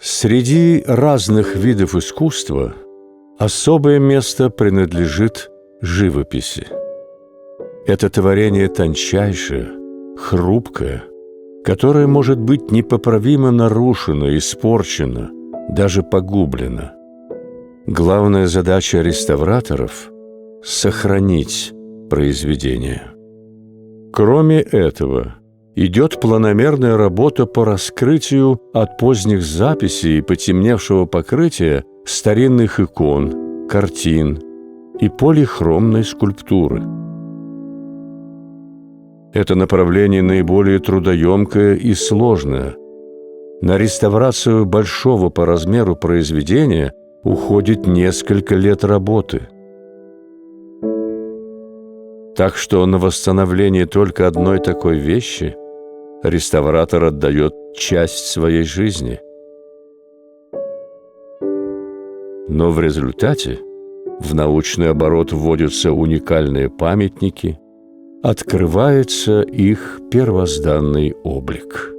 Среди разных видов искусства особое место принадлежит живописи. Это творение тончайшее, хрупкое, которое может быть непоправимо нарушено, испорчено, даже погублено. Главная задача реставраторов – сохранить произведение. Кроме этого, идет планомерная работа по раскрытию от поздних записей и потемневшего покрытия старинных икон, картин и полихромной скульптуры. Это направление наиболее трудоемкое и сложное. На реставрацию большого по размеру произведения уходит несколько лет работы. Так что на восстановление только одной такой вещи реставратор отдает часть своей жизни. Но в результате в научный оборот вводятся уникальные памятники, открывается их первозданный облик.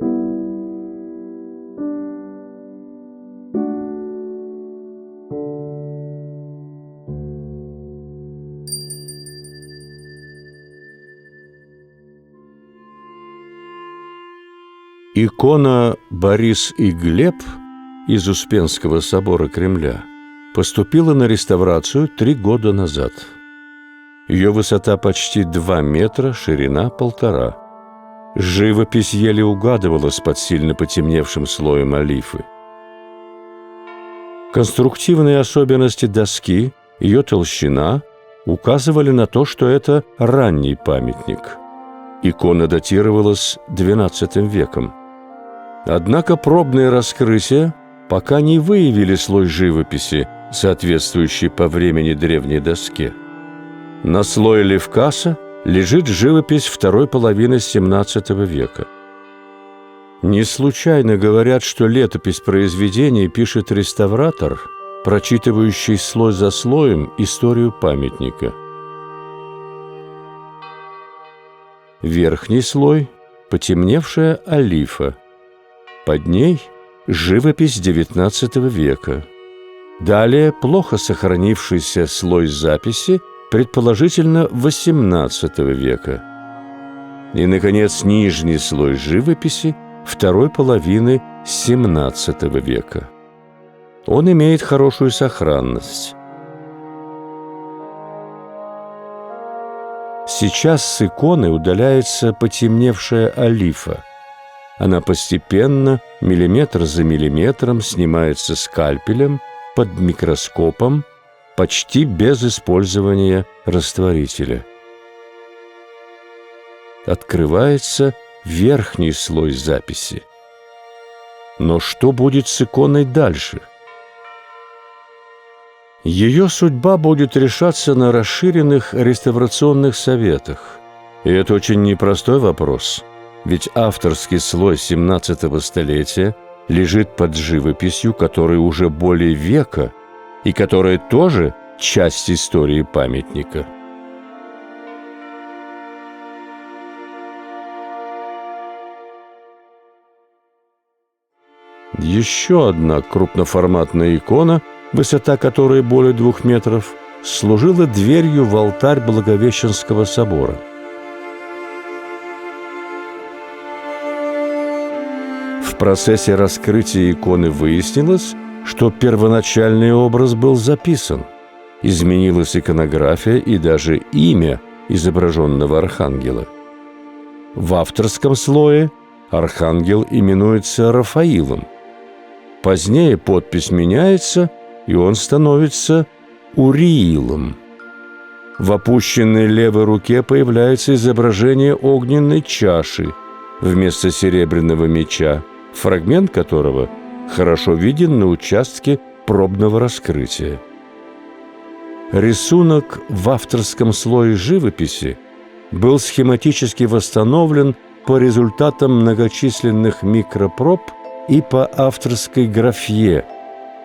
Икона «Борис и Глеб» из Успенского собора Кремля поступила на реставрацию 3 года назад. Ее высота почти 2 метра, ширина 1,5. Живопись еле угадывалась под сильно потемневшим слоем олифы. Конструктивные особенности доски, ее толщина указывали на то, что это ранний памятник. Икона датировалась XII веком. Однако пробные раскрытия пока не выявили слой живописи, соответствующий по времени древней доске. На слое левкаса лежит живопись второй половины XVII века. Не случайно говорят, что летопись произведений пишет реставратор, прочитывающий слой за слоем историю памятника. Верхний слой – потемневшая олифа. Под ней – живопись XIX века. Далее плохо сохранившийся слой записи, предположительно XVIII века. И, наконец, нижний слой живописи второй половины XVII века. Он имеет хорошую сохранность. Сейчас с иконы удаляется потемневшая олифа. Она постепенно, миллиметр за миллиметром, снимается скальпелем, под микроскопом, почти без использования растворителя. Открывается верхний слой записи. Но что будет с иконой дальше? Ее судьба будет решаться на расширенных реставрационных советах. И это очень непростой вопрос, ведь авторский слой XVII столетия лежит под живописью, которая уже более века и которая тоже часть истории памятника. Еще одна крупноформатная икона, высота которой более 2 метров, служила дверью в алтарь Благовещенского собора. В процессе раскрытия иконы выяснилось, что первоначальный образ был записан. Изменилась иконография и даже имя изображенного архангела. В авторском слое архангел именуется Рафаилом. Позднее подпись меняется, и он становится Уриилом. В опущенной левой руке появляется изображение огненной чаши вместо серебряного меча, фрагмент которого хорошо виден на участке пробного раскрытия. Рисунок в авторском слое живописи был схематически восстановлен по результатам многочисленных микропроб и по авторской графье,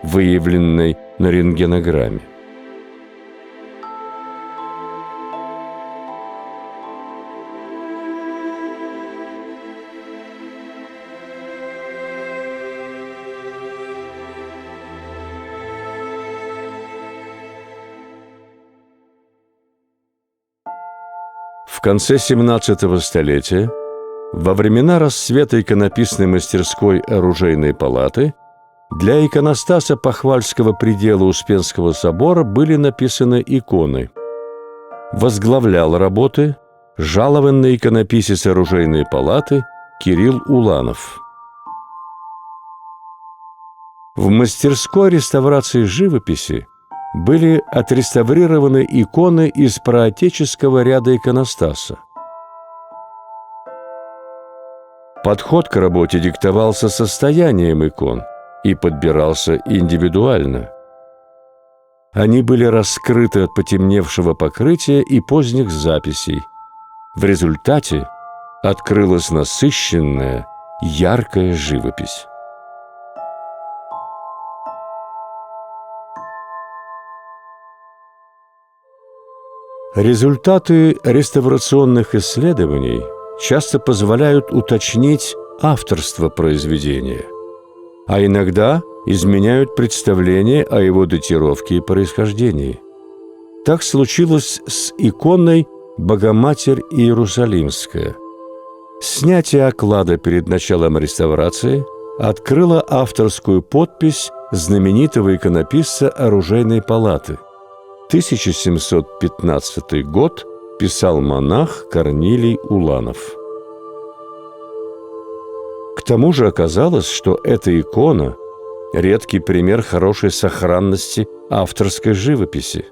выявленной на рентгенограмме. конце XVII столетия, во времена расцвета иконописной мастерской оружейной палаты, для иконостаса Похвальского предела Успенского собора были написаны иконы. Возглавлял работы жалованный иконописец оружейной палаты Кирилл Уланов. В мастерской реставрации живописи были отреставрированы иконы из праотеческого ряда иконостаса. Подход к работе диктовался состоянием икон и подбирался индивидуально. Они были раскрыты от потемневшего покрытия и поздних записей. В результате открылась насыщенная, яркая живопись. Результаты реставрационных исследований часто позволяют уточнить авторство произведения, а иногда изменяют представление о его датировке и происхождении. Так случилось с иконой «Богоматерь Иерусалимская». Снятие оклада перед началом реставрации открыло авторскую подпись знаменитого иконописца оружейной палаты. 1715 год, писал монах Корнилий Уланов. К тому же оказалось, что эта икона – редкий пример хорошей сохранности авторской живописи.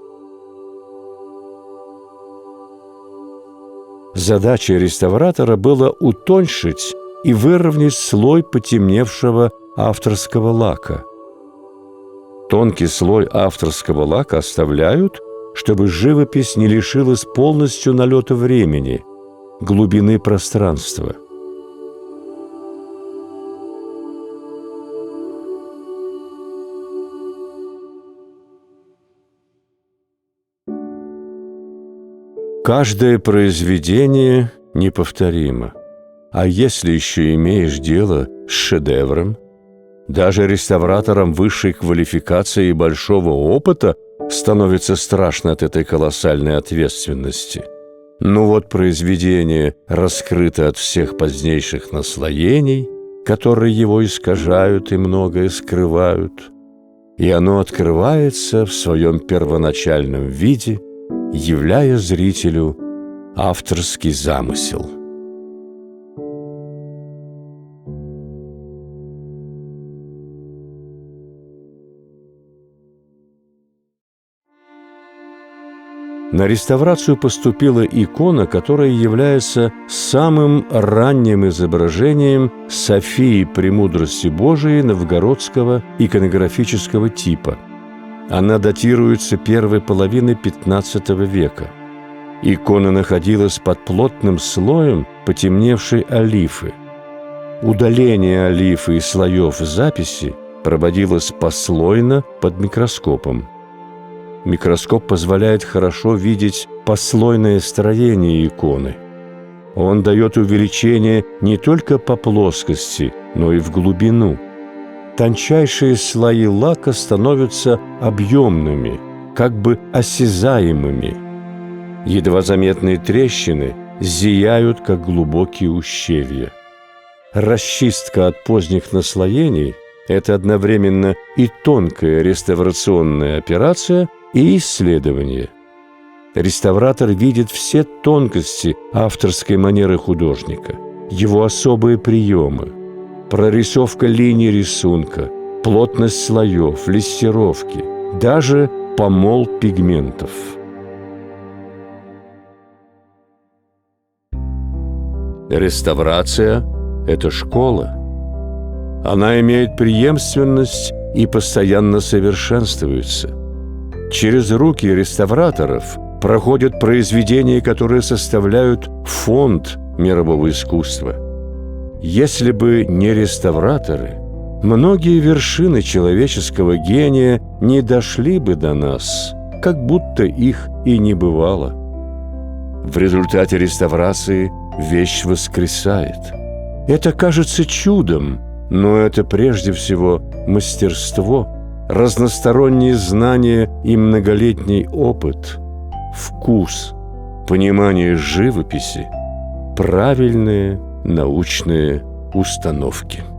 Задачей реставратора было утоньшить и выровнять слой потемневшего авторского лака. Тонкий слой авторского лака оставляют, чтобы живопись не лишилась полностью налета времени, глубины пространства. Каждое произведение неповторимо, а если еще имеешь дело с шедевром, даже реставраторам высшей квалификации и большого опыта становится страшно от этой колоссальной ответственности. Ну вот произведение раскрыто от всех позднейших наслоений, которые его искажают и многое скрывают, и оно открывается в своем первоначальном виде, являя зрителю авторский замысел. На реставрацию поступила икона, которая является самым ранним изображением Софии Премудрости Божией новгородского иконографического типа. Она датируется первой половиной XV века. Икона находилась под плотным слоем потемневшей олифы. Удаление олифы из слоев записи проводилось послойно под микроскопом. Микроскоп позволяет хорошо видеть послойное строение иконы. Он дает увеличение не только по плоскости, но и в глубину. Тончайшие слои лака становятся объемными, как бы осязаемыми. Едва заметные трещины зияют, как глубокие ущелья. Расчистка от поздних наслоений – это одновременно и тонкая реставрационная операция, и исследование. Реставратор видит все тонкости авторской манеры художника, его особые приемы, прорисовка линий рисунка, плотность слоев, лессировки, даже помол пигментов. Реставрация – это школа. Она имеет преемственность и постоянно совершенствуется. Через руки реставраторов проходят произведения, которые составляют фонд мирового искусства. Если бы не реставраторы, многие вершины человеческого гения не дошли бы до нас, как будто их и не бывало. В результате реставрации вещь воскресает. Это кажется чудом, но это прежде всего мастерство, разносторонние знания и многолетний опыт, вкус, понимание живописи, правильные научные установки.